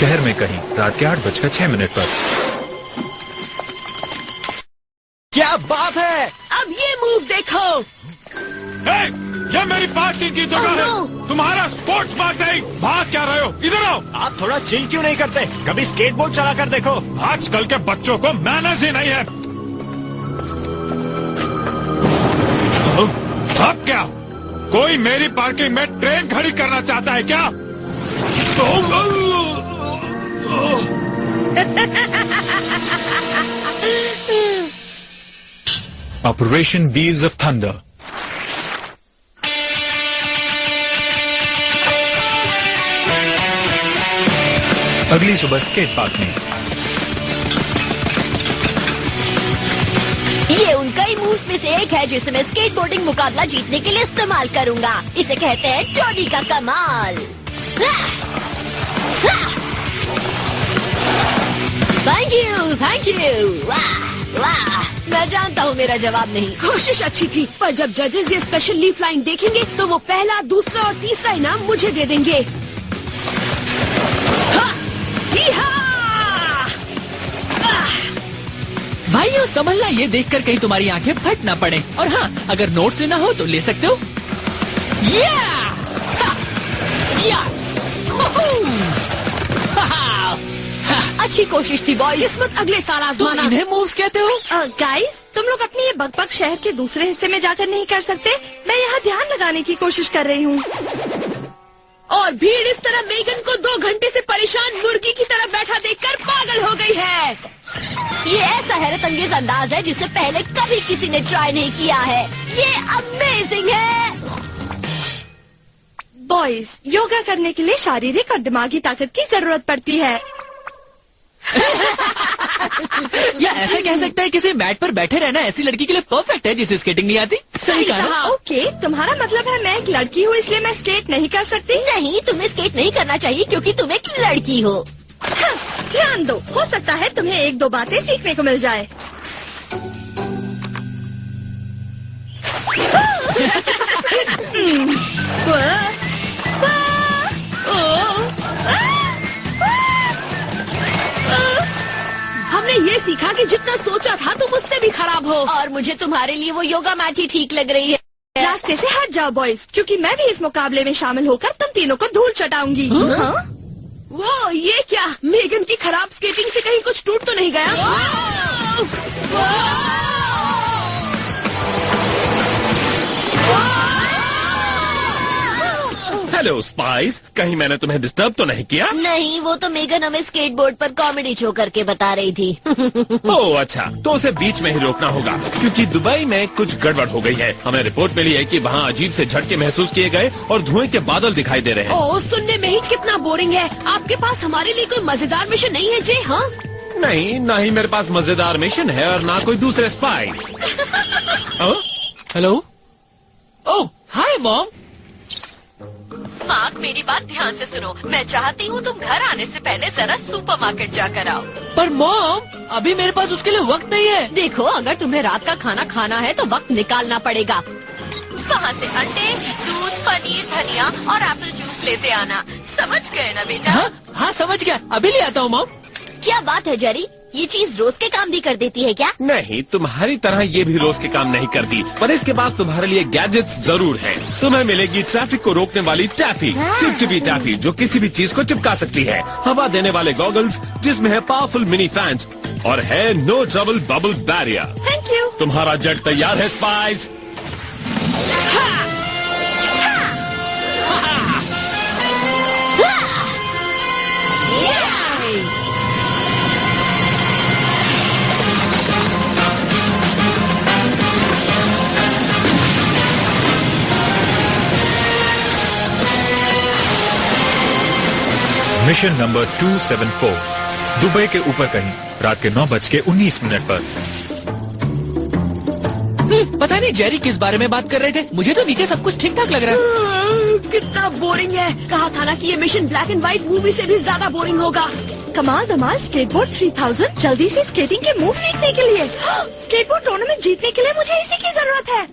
शहर में कहीं रात के 8:06 पर। क्या बात है? अब ये मूव देखो। ये मेरी पार्किंग की जगह है, तुम्हारा स्पोर्ट्स पार्क नहीं। भाग क्या रहे हो? इधर आओ। आप थोड़ा चिल क्यों नहीं करते? कभी स्केटबोर्ड चला कर देखो। आजकल के बच्चों को मैनर्स ही नहीं है। अब क्या कोई मेरी पार्किंग में ट्रेन खड़ी करना चाहता है क्या? Operation wheels of thunder. अगली सुबह स्केट पार्क में। ये उन कई मूव्स में से एक है जिसे मैं स्केटबोर्डिंग मुकाबला जीतने के लिए इस्तेमाल करूंगा। इसे कहते हैं टोनी का कमाल। Thank you. वाह, मैं जानता हूँ मेरा जवाब नहीं। कोशिश अच्छी थी, पर जब जजेस ये स्पेशल लीफ लाइन देखेंगे तो वो पहला, दूसरा और तीसरा इनाम मुझे दे देंगे। भाइयों संभलना, ये देखकर कहीं तुम्हारी आंखें फट ना पड़े। और हाँ, अगर नोट्स लेना हो तो ले सकते हो। अच्छी कोशिश थी बॉयज। किस्मत अगले साल आजमाना। इन्हें मूव्स कहते हो? गाइस, तुम लोग अपनी ये बकबक शहर के दूसरे हिस्से में जाकर नहीं कर सकते? मैं यहाँ ध्यान लगाने की कोशिश कर रही हूँ। और भीड़ इस तरह मेगन को 2 घंटे से परेशान मुर्गी की तरह बैठा देखकर पागल हो गई है। ये ऐसा हैरत अंगेज अंदाज है जिसे पहले कभी किसी ने ट्राई नहीं किया है। ये अमेजिंग है। बॉयज, योगा करने के लिए शारीरिक और दिमागी ताकत की जरूरत पड़ती है। या ऐसे कह सकते हैं किसी मैट पर बैठे रहना ऐसी लड़की के लिए परफेक्ट है जिसे स्केटिंग नहीं आती। सही कहा। ओके, तुम्हारा मतलब है मैं एक लड़की हूँ इसलिए मैं स्केट नहीं कर सकती? नहीं, तुम्हें स्केट नहीं करना चाहिए क्योंकि तुम एक लड़की हो। ध्यान दो, हो सकता है तुम्हें 1-2 बातें सीखने को मिल जाए। हमने ये सीखा कि जितना सोचा था तुम उससे भी खराब हो। और मुझे तुम्हारे लिए वो योगा मैट ही ठीक लग रही है। रास्ते से हट जाओ बॉयज, क्योंकि मैं भी इस मुकाबले में शामिल होकर तुम तीनों को धूल चटाऊंगी। वो ये क्या? मेगन की खराब स्केटिंग से कहीं कुछ टूट तो नहीं गया? हेलो स्पाइस, कहीं मैंने तुम्हें डिस्टर्ब तो नहीं किया? नहीं, वो तो मेगन हमें स्केटबोर्ड पर कॉमेडी शो करके बता रही थी। ओह अच्छा, तो उसे बीच में ही रोकना होगा क्योंकि दुबई में कुछ गड़बड़ हो गई है। हमें रिपोर्ट मिली है कि वहाँ अजीब से झटके महसूस किए गए और धुएं के बादल दिखाई दे रहे हैं। ओह, सुनने में ही कितना बोरिंग है। आपके पास हमारे लिए कोई मजेदार मिशन नहीं है जे? हाँ नहीं, ना ही मेरे पास मजेदार मिशन है और ना कोई दूसरे स्पाइस। हेलो। ओह हाय मॉम। मार्क, मेरी बात ध्यान से सुनो। मैं चाहती हूँ तुम घर आने से पहले जरा सुपरमार्केट जाकर आओ। पर मॉम, अभी मेरे पास उसके लिए वक्त नहीं है। देखो, अगर तुम्हें रात का खाना खाना है तो वक्त निकालना पड़ेगा। वहाँ से अंडे, दूध, पनीर, धनिया और एप्पल जूस लेते आना। समझ गए ना बेटा? हाँ समझ गया, अभी ले आता हूँ मॉम। क्या बात है जेरी, ये चीज रोज के काम भी कर देती है क्या? नहीं, तुम्हारी तरह ये भी रोज के काम नहीं करती, पर इसके पास तुम्हारे लिए गैजेट्स जरूर हैं। तुम्हें मिलेगी ट्रैफिक को रोकने वाली टैफी, चिपचिपी टैफी जो किसी भी चीज को चिपका सकती है। हवा देने वाले गॉगल्स जिसमें है पावरफुल मिनी फैंस और है no trouble bubble barrier. Thank you. तुम्हारा जेट तैयार है स्पाइस? मिशन नंबर 274, दुबई के ऊपर कहीं रात के 9:19 पर। पता नहीं जेरी किस बारे में बात कर रहे थे। मुझे तो नीचे सब कुछ ठीक ठाक लग रहा है। कितना बोरिंग है। कहा था ना कि ये mission black and white movie से भी ज्यादा बोरिंग होगा। कमाल धमाल स्केटबोर्ड 3000 जल्दी से स्केटिंग के मूव सीखने के लिए। स्केटबोर्ड टूर्नामेंट जीतने के लिए मुझे इसी की जरूरत है।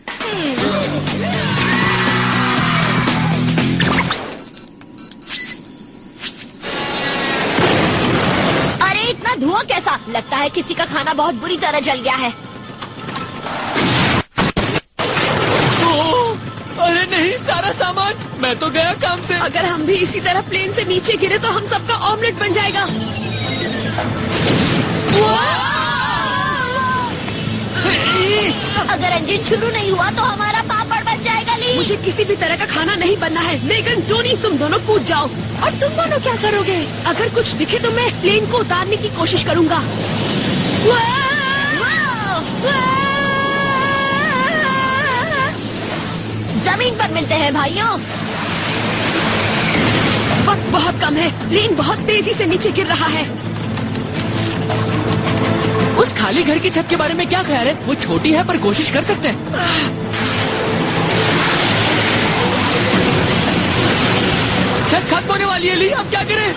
लगता है किसी का खाना बहुत बुरी तरह जल गया है। अरे नहीं, सारा सामान, मैं तो गया काम से। अगर हम भी इसी तरह प्लेन से नीचे गिरे तो हम सबका ऑमलेट बन जाएगा। अगर इंजन शुरू नहीं हुआ तो हमारा पापड़ बन जाएगा। ली, मुझे किसी भी तरह का खाना नहीं बनना है। मेगन, टोनी, तुम दोनों कूद जाओ। और तुम दोनों क्या करोगे? अगर कुछ दिखे तो मैं प्लेन को उतारने की कोशिश करूँगा। जमीन पर मिलते हैं भाइयों। वक्त बहुत कम है। प्लेन बहुत तेजी से नीचे गिर रहा है। उस खाली घर की छत के बारे में क्या ख्याल है? वो छोटी है पर कोशिश कर सकते हैं। छत खत्म होने वाली है ली, अब क्या करें?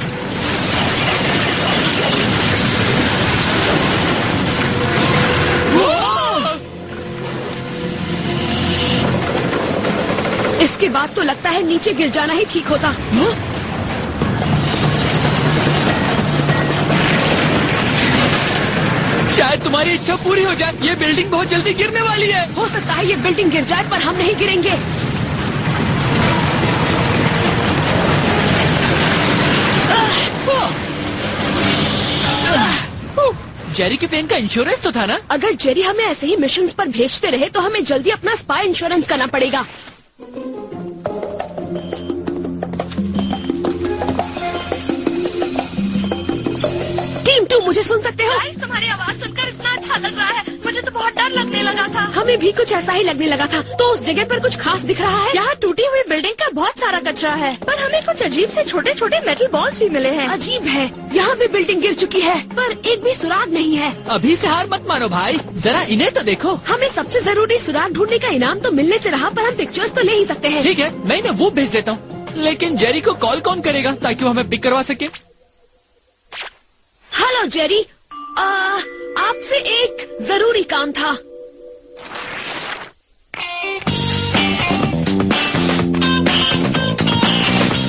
इसके बाद तो लगता है नीचे गिर जाना ही ठीक होता। शायद तुम्हारी इच्छा पूरी हो जाए। ये बिल्डिंग बहुत जल्दी गिरने वाली है। हो सकता है ये बिल्डिंग गिर जाए पर हम नहीं गिरेंगे। जेरी के प्लेन का इंश्योरेंस तो था ना? अगर जेरी हमें ऐसे ही मिशंस पर भेजते रहे तो हमें जल्दी अपना स्पाई इंश्योरेंस करना पड़ेगा। टीम 2, मुझे सुन सकते हो? तुम्हारी आवाज सुनकर इतना अच्छा लग रहा है, मुझे तो बहुत डर लगने लगा था। हमें भी कुछ ऐसा ही लगने लगा था। तो उस जगह पर कुछ खास दिख रहा है? यहाँ टूटी हुई बिल्डिंग का बहुत सारा कचरा है, पर हमें कुछ अजीब से छोटे छोटे मेटल बॉल्स भी मिले हैं। अजीब है, यहाँ भी बिल्डिंग गिर चुकी है पर एक भी सुराग नहीं है। अभी से हार मत मानो भाई, जरा इन्हें तो देखो। हमें सबसे जरूरी सुराग ढूंढने का इनाम तो मिलने से रहा, पर हम पिक्चर्स तो ले ही सकते हैं। ठीक है, मैं इन्हें वो भेज देता हूँ। लेकिन जेरी को कॉल कौन करेगा ताकि वो हमें पिक करवा सके? हेलो जेरी, आपसे एक जरूरी काम था।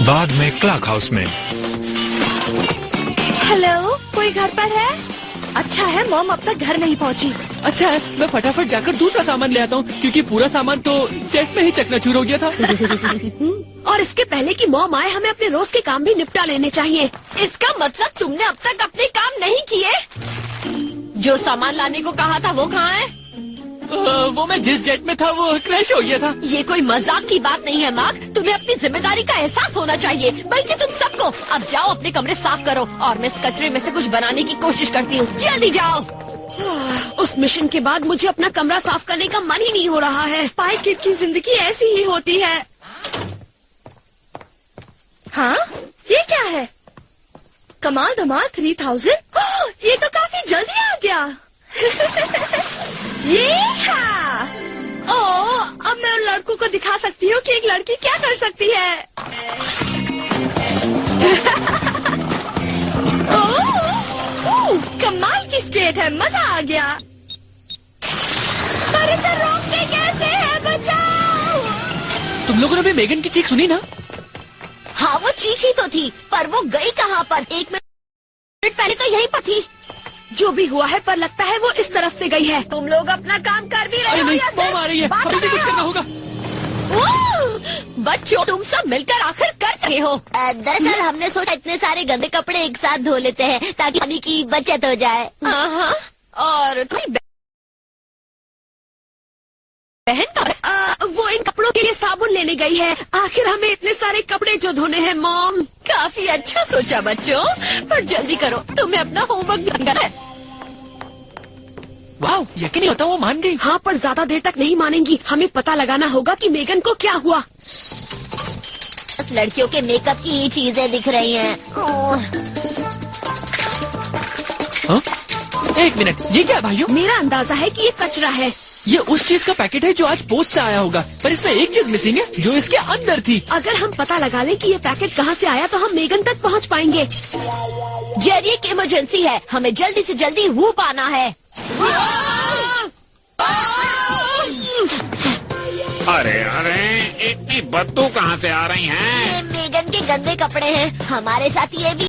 बाद में क्लॉक हाउस में। हेलो, कोई घर पर है? अच्छा है मॉम अब तक घर नहीं पहुंची। अच्छा है, मैं फटाफट जाकर दूसरा सामान ले आता हूँ क्योंकि पूरा सामान तो जेट में ही चकनाचूर हो गया था। और इसके पहले कि मॉम आए हमें अपने रोज के काम भी निपटा लेने चाहिए। इसका मतलब तुमने अब तक अपने काम नहीं किए? जो सामान लाने को कहा था वो कहाँ है? वो मैं जिस जेट में था वो क्रैश हो गया था। ये कोई मजाक की बात नहीं है मार्क, तुम्हें अपनी जिम्मेदारी का एहसास होना चाहिए। बल्कि तुम सबको अब जाओ अपने कमरे साफ करो और मैं इस कचरे में से कुछ बनाने की कोशिश करती हूँ। जल्दी जाओ। उस मिशन के बाद मुझे अपना कमरा साफ करने का मन ही नहीं हो रहा है। स्पाई किड की जिंदगी ऐसी ही होती है। हाँ, ये क्या है? कमाल धमाल 3000। ये तो काफी जल्दी आ गया। ये हाँ। अब मैं उन लड़कों को दिखा सकती हूँ कि एक लड़की क्या कर सकती है। कमाल की स्केट है, मजा आ गया। पर इसे रोकते कैसे है? बचाओ। तुम लोगों ने भी मेगन की चीख सुनी ना? हाँ, वो चीखी तो थी पर वो गई कहाँ पर? 1 मिनट पहले तो यहीं पर थी। जो भी हुआ है पर लगता है वो इस तरफ से गई है। तुम लोग अपना काम कर भी रहे अरे हो नहीं, या बम आ रही है, बात अभी भी कर कुछ रहे करना हो? होगा। बच्चों, तुम सब मिलकर आखिर कर रहे हो? दरअसल हमने सोचा इतने सारे गंदे कपड़े एक साथ धो लेते हैं ताकि पानी की बचत हो जाए। हाँ, और कोई बहन वो इन कपड़ों के लिए साबुन लेने गई है। आखिर हमें इतने सारे कपड़े जो धोने हैं मॉम। काफी अच्छा सोचा बच्चों, पर जल्दी करो, तुम्हें अपना होमवर्क करना है। वाह, यकीन नहीं होता वो मान गई। हाँ, पर ज्यादा देर तक नहीं मानेंगी। हमें पता लगाना होगा कि मेगन को क्या हुआ। बस लड़कियों के मेकअप की ही चीजें दिख रही हैं। हाँ? एक मिनट, ये क्या है भाइयों? मेरा अंदाजा है कि ये कचरा है। ये उस चीज का पैकेट है जो आज पोस्ट से आया होगा, पर इसमें एक चीज मिसिंग है जो इसके अंदर थी। अगर हम पता लगा लें कि ये पैकेट कहाँ से आया तो हम मेगन तक पहुँच पाएंगे। जेरी, एक इमरजेंसी है, हमें जल्दी से जल्दी वूप आना है। अरे अरे, इतनी बदबू कहाँ से आ रही हैं? ये मेगन के गंदे कपड़े हैं, हमारे साथ ये भी